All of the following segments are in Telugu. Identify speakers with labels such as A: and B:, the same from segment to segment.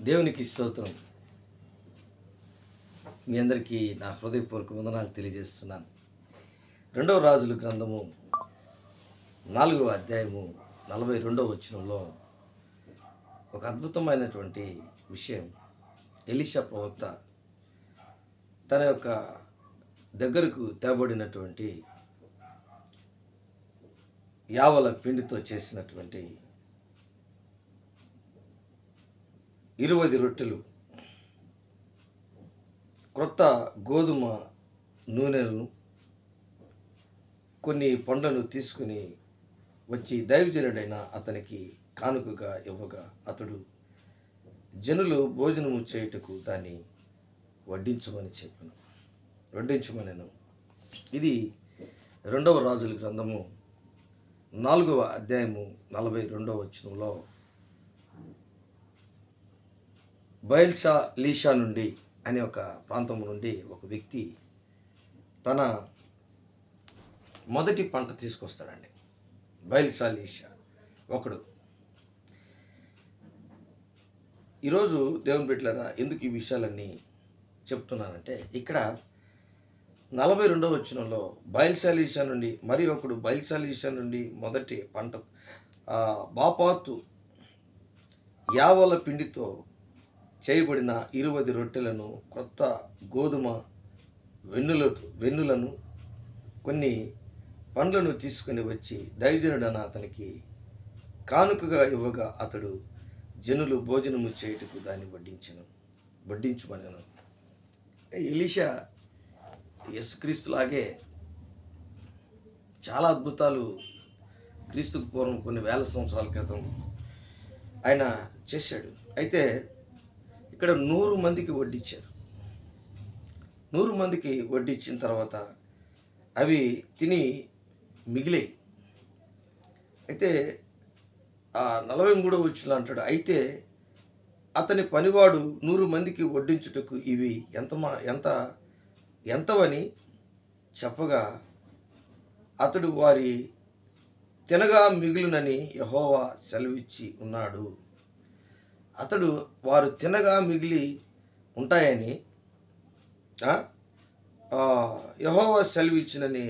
A: దేవునికి స్తోత్రం. మీ అందరికీ నా హృదయపూర్వక వందనాలు తెలియజేస్తున్నాను. రెండవ రాజుల గ్రంథము 4వ అధ్యాయము 42వ వచనంలో ఒక అద్భుతమైనటువంటి విషయం. ఎలీషా ప్రవక్త తన యొక్క దగ్గరకు తేబడినటువంటి యావల పిండితో చేసినటువంటి 20 రొట్టెలు, క్రొత్త గోధుమ నూనెలను, కొన్ని పండ్లను తీసుకుని వచ్చి దైవజనుడైన అతనికి కానుకగా ఇవ్వగా అతడు జనులు భోజనము చేయుటకు దాన్ని వడ్డించమనెను. ఇది రెండవ రాజుల గ్రంథము 4వ అధ్యాయము 42వ వచనంలో బయల్షాలీషా నుండి అనే ఒక ప్రాంతం నుండి ఒక వ్యక్తి తన మొదటి పంట తీసుకొస్తాడండి. బయల్షాలీషా ఒకడు. ఈరోజు దేవుని బిడ్డలారా, ఎందుకు ఈ విషయాలన్నీ చెప్తున్నానంటే, ఇక్కడ 42వ వచనంలో బయల్షాలీషా నుండి మరి ఒకడు బయల్షాలీషా నుండి మొదటి పంట బాపాతు యావల పిండితో చేయబడిన 20 రొట్టెలను, క్రొత్త గోధుమ వెన్నులను, కొన్ని పండ్లను తీసుకొని వచ్చి దైవజనుడైన అతనికి కానుకగా ఇవ్వగా అతడు జనులు భోజనము చేయుటకు దాన్ని వడ్డించమనెను. ఎలీషా యేసుక్రీస్తులాగే చాలా అద్భుతాలు క్రీస్తుకు పూర్వం కొన్ని వేల సంవత్సరాల క్రితం ఆయన చేశాడు. అయితే ఇక్కడ 100 మందికి వడ్డించారు. 100 మందికి వడ్డించిన తర్వాత అవి తిని మిగిలాయి. అయితే ఆ 43వ వచనంలో అంటాడు, అయితే అతని పనివాడు 100 మందికి వడ్డించుటకు ఇవి ఎంతవని చెప్పగా అతడు వారి తినగా మిగులునని యెహోవా సెలవిచ్చి ఉన్నాడు. అతడు వారు తినగా మిగిలి ఉంటాయని యెహోవా సెలవిచ్చినని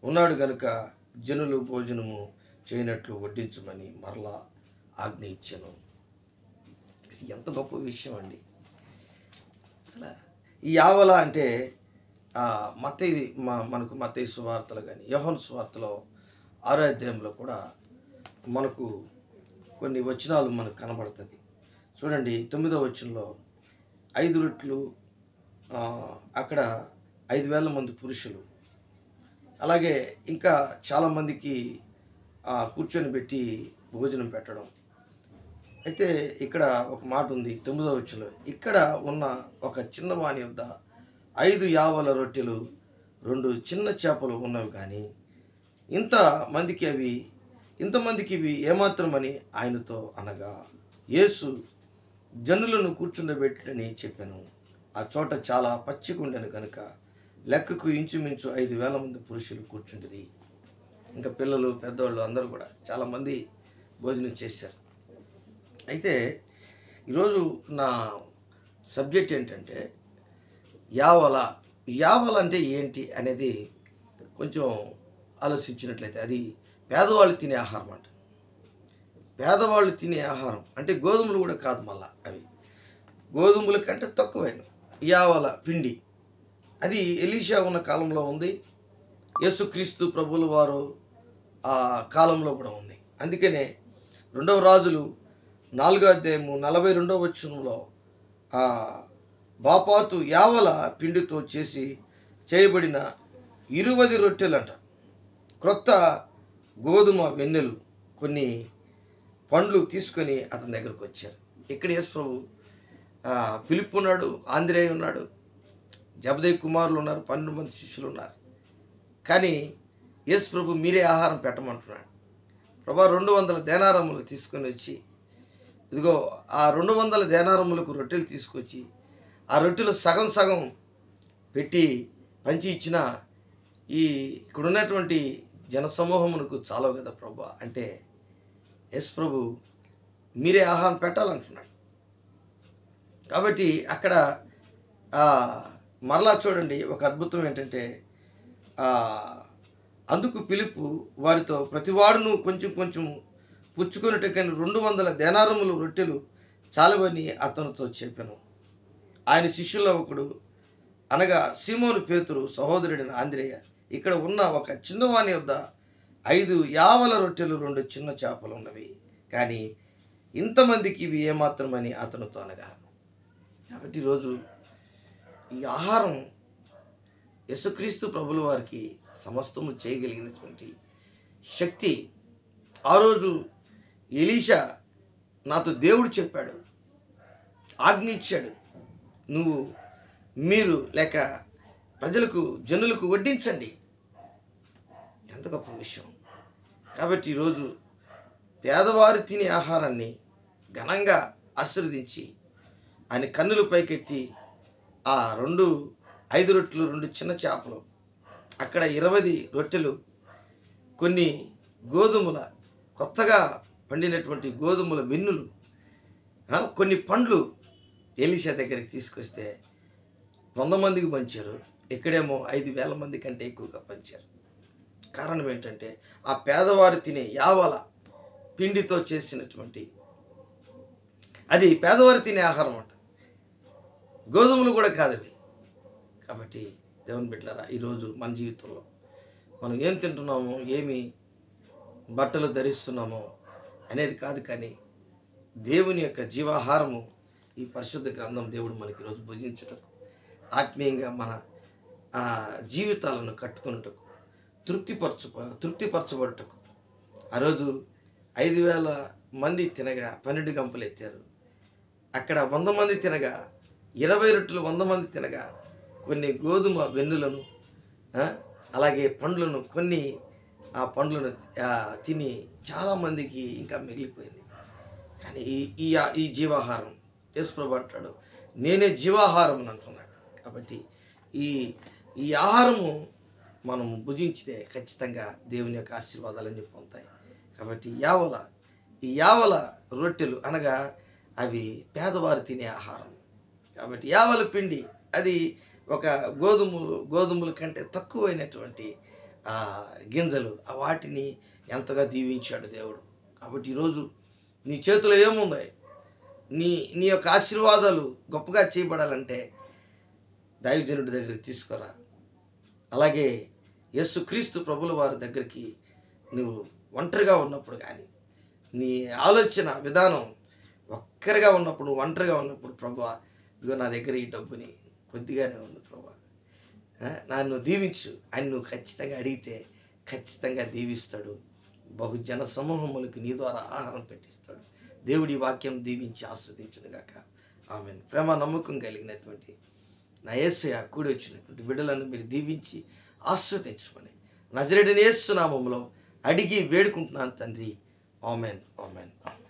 A: ఉన్నాడు గనుక జనులు భోజనము చేయనట్లు వడ్డించమని మరలా ఆజ్ఞ ఇచ్చాను. ఎంత గొప్ప విషయం అండి. అసలు ఈ యావల అంటే మనకు మత్తయి సువార్తలు కానీ యోహాను సువార్తలో 6వ అధ్యాయంలో కూడా మనకు కొన్ని వచనాలు మనకు కనబడుతుంది. చూడండి, 9వ వచనంలో 5 రొట్టెలు, అక్కడ 5,000 మంది పురుషులు, అలాగే ఇంకా చాలామందికి కూర్చొని పెట్టి భోజనం పెట్టడం. అయితే ఇక్కడ ఒక మాట ఉంది 9వ వచనంలో, ఇక్కడ ఉన్న ఒక చిన్నవాని వద్ద 5 యావల రొట్టెలు 2 చిన్న చేపలు ఉన్నవి, కానీ ఇంతమందికి ఇవి ఏమాత్రమని ఆయనతో అనగా యేసు జనులను కూర్చుండబెట్టని చెప్పాను. ఆ చోట చాలా పచ్చికుండెను కనుక లెక్కకు ఇంచుమించు 5,000 మంది పురుషులు కూర్చుండిరి. ఇంకా పిల్లలు, పెద్దవాళ్ళు అందరూ కూడా చాలామంది భోజనం చేశారు. అయితే ఈరోజు నా సబ్జెక్ట్ ఏంటంటే యావల అంటే ఏంటి అనేది కొంచెం ఆలోచించినట్లయితే, అది పేదవాళ్ళు తినే ఆహారం అంట. పేదవాళ్ళు తినే ఆహారం అంటే గోధుమలు కూడా కాదు, మళ్ళా అవి గోధుమల కంటే తక్కువైన యావల పిండి. అది ఎలీషా ఉన్న కాలంలో ఉంది, యేసుక్రీస్తు ప్రభువుల వారు ఆ కాలంలో కూడా ఉంది. అందుకనే 2వ రాజులు 4వ అధ్యాయము 42వ వచనంలో బాపాతు యావల పిండితో చేయబడిన 20 రొట్టెలంట, క్రొత్త గోధుమ వెన్నెలు, కొన్ని పండ్లు తీసుకొని అతని దగ్గరకు వచ్చారు. ఇక్కడ యేసు ప్రభు, ఫిలిప్ ఉన్నాడు, ఆంద్రేయ ఉన్నాడు, జబదయి కుమారులు ఉన్నారు, 12 మంది శిష్యులు ఉన్నారు. కానీ యేసు ప్రభు మీరే ఆహారం పెట్టమంటున్నాడు. ప్రభా 200 దేనారములు తీసుకొని వచ్చి, ఇదిగో ఆ 200 దేనారములకు రొట్టెలు తీసుకొచ్చి ఆ రొట్టెలు సగం సగం పెట్టి పంచి ఇచ్చిన ఇక్కడ ఉన్నటువంటి జనసమూహమునకు చాలవు కదా ప్రభా అంటే, యేసు ప్రభు మీరే ఆహారం పెట్టాలంటున్నాడు. కాబట్టి అక్కడ ఆ, మరలా చూడండి ఒక అద్భుతం ఏంటంటే ఆ, అందుకు పిలుపు వారితో ప్రతివాడును కొంచెం కొంచెం పుచ్చుకొనుటకని 200 దేనారములు రొట్టెలు చాలవని అతనితో చెప్పాను. ఆయన శిష్యుల్లో ఒకడు, అనగా సీమోను పేతురు సహోదరుడైన ఆంద్రేయ, ఇక్కడ ఉన్న ఒక చిన్నవాని వద్ద 5 యావల రొట్టెలు 2 చిన్న చేపలు ఉన్నవి, కానీ ఇంతమందికి ఇవి ఏమాత్రమని అతనితో అనగా. కాబట్టి ఈరోజు ఈ ఆహారం యేసుక్రీస్తు ప్రభుల వారికి సమస్తము చేయగలిగినటువంటి శక్తి. ఆ రోజు ఎలీషా, నాతో దేవుడు చెప్పాడు, ఆజ్ఞ ఇచ్చాడు, మీరు లేక ప్రజలకు జనులకు వడ్డించండి. ఎంత గొప్ప విషయం. కాబట్టి ఈరోజు పేదవారు తినే ఆహారాన్ని ఘనంగా ఆశీర్వదించి ఆయన కన్నులు పైకెత్తి ఆ 5 రొట్టెలు 2 చిన్న చేపలు, అక్కడ 20 రొట్టెలు, కొన్ని గోధుమల కొత్తగా పండినటువంటి గోధుమల వెన్నులు, కొన్ని పండ్లు ఎలీషా దగ్గరికి తీసుకొస్తే 100 మందికి పంచారు. ఇక్కడేమో 5,000 మంది కంటే ఎక్కువగా పంచారు. కారణం ఏంటంటే ఆ పేదవారు తినే యావల పిండితో చేసినటువంటి, అది పేదవారు తినే ఆహారం అంట, గోధుమలు కూడా కాదు అవి. కాబట్టి దేవుని బిడ్డలారా, ఈరోజు మన జీవితంలో మనం ఏం తింటున్నామో, ఏమి బట్టలు ధరిస్తున్నామో అనేది కాదు, కానీ దేవుని యొక్క జీవాహారము ఈ పరిశుద్ధ గ్రంథం దేవుడు మనకి ఈరోజు భుజించుటకు, ఆత్మీయంగా మన జీవితాలను కట్టుకున్నటకు, తృప్తిపరచబడుటకు. ఆ రోజు 5,000 మంది తినగా 12 గంపలు ఎత్తారు. అక్కడ 100 మంది తినగా 20 రొట్టెలు 100 మంది తినగా కొన్ని గోధుమ వెన్నులను, అలాగే పండ్లను, కొన్ని ఆ పండ్లను తిని చాలామందికి ఇంకా మిగిలిపోయింది. కానీ ఈ జీవాహారం యేసుప్రభు అంటాడు, నేనే జీవాహారం అని అంటున్నాడు. కాబట్టి ఈ ఆహారము మనం భుజించితే ఖచ్చితంగా దేవుని యొక్క ఆశీర్వాదాలన్నీ పొందుతాయి. కాబట్టి ఈ యావల రొట్టెలు అనగా అవి పేదవారు తినే ఆహారం. కాబట్టి యావల పిండి అది ఒక గోధుమల కంటే తక్కువైనటువంటి గింజలు, వాటిని ఎంతగా దీవించాడు దేవుడు. కాబట్టి ఈరోజు నీ చేతిలో ఏముంది? నీ యొక్క ఆశీర్వాదాలు గొప్పగా చేయబడాలంటే దైవజనుడి దగ్గరికి తీసుకురా. అలాగే యేసుక్రీస్తు ప్రభుల వారి దగ్గరికి నువ్వు ఒంటరిగా ఉన్నప్పుడు, కానీ నీ ఆలోచన విధానం ఒక్కరిగా ఉన్నప్పుడు, నువ్వు ఒంటరిగా ఉన్నప్పుడు, ప్రభువా ఇదిగో నా దగ్గర ఈ డబ్బుని కొద్దిగానే ఉంది ప్రభువా, నన్ను దీవించు అని నువ్వు ఖచ్చితంగా అడిగితే ఖచ్చితంగా దీవిస్తాడు. బహుజన సమూహములకు నీ ద్వారా ఆహారం పెట్టిస్తాడు. దేవుడి వాక్యం దీవించి ఆస్వాదించునుగాక. ఆమేన్. ప్రేమ నమ్మకం కలిగినటువంటి నా యేసయ్య కూడి వచ్చినటువంటి బిడ్డలను మీరు దీవించి ఆస్వాదించమని నజరేయుడైన యేసు నామములో అడిగి వేడుకుంటున్నాను తండ్రి. ఆమేన్. ఆమేన్. ఆమేన్.